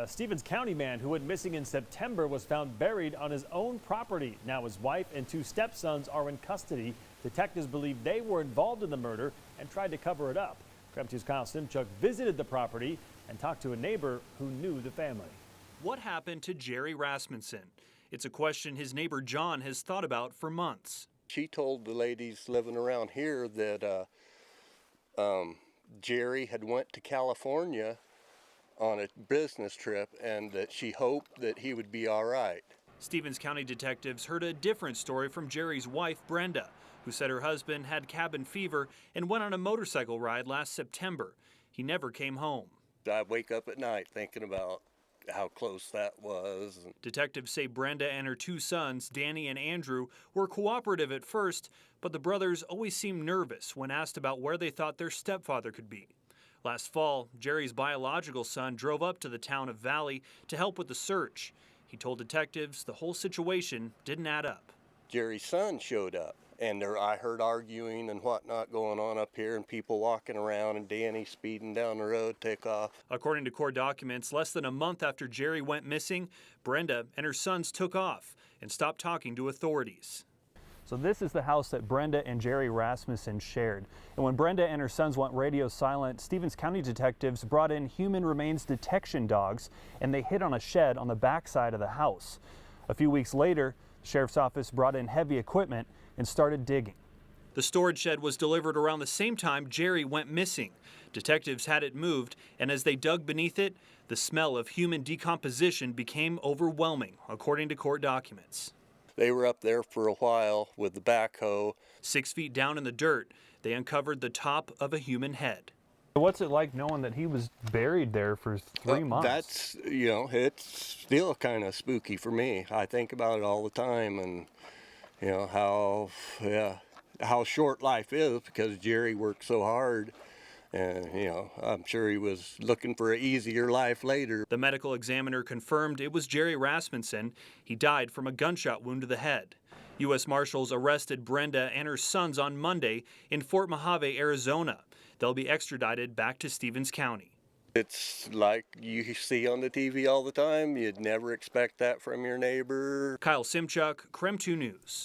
A Stevens County man who went missing in September was found buried on his own property. Now his wife and two stepsons are in custody. Detectives believe they were involved in the murder and tried to cover it up. KREM 2's Kyle Simchuk visited the property and talked to a neighbor who knew the family. What happened to Jerry Rasmussen? It's a question his neighbor John has thought about for months. She told the ladies living around here that Jerry had went to California on a business trip and that she hoped that he would be all right. Stevens County detectives heard a different story from Jerry's wife, Brenda, who said her husband had cabin fever and went on a motorcycle ride last September. He never came home. I wake up at night thinking about how close that was. Detectives say Brenda and her two sons, Danny and Andrew, were cooperative at first, but the brothers always seemed nervous when asked about where they thought their stepfather could be. Last fall, Jerry's biological son drove up to the town of Valley to help with the search. He told detectives the whole situation didn't add up. Jerry's son showed up, and I heard arguing and whatnot going on up here, and people walking around, and Danny speeding down the road, take off. According to court documents, less than a month after Jerry went missing, Brenda and her sons took off and stopped talking to authorities. So this is the house that Brenda and Jerry Rasmussen shared. And when Brenda and her sons went radio silent, Stevens County detectives brought in human remains detection dogs, and they hit on a shed on the back side of the house. A few weeks later, the sheriff's office brought in heavy equipment and started digging. The storage shed was delivered around the same time Jerry went missing. Detectives had it moved, and as they dug beneath it, the smell of human decomposition became overwhelming, according to court documents. They were up there for a while with the backhoe. 6 feet down in the dirt, they uncovered the top of a human head. What's it like knowing that he was buried there for 3 months? That's, it's still kind of spooky for me. I think about it all the time, and how short life is, because Jerry worked so hard. And, I'm sure he was looking for an easier life later. The medical examiner confirmed it was Jerry Rasmussen. He died from a gunshot wound to the head. U.S. Marshals arrested Brenda and her sons on Monday in Fort Mojave, Arizona. They'll be extradited back to Stevens County. It's like you see on the TV all the time. You'd never expect that from your neighbor. Kyle Simchuk, KREM 2 News.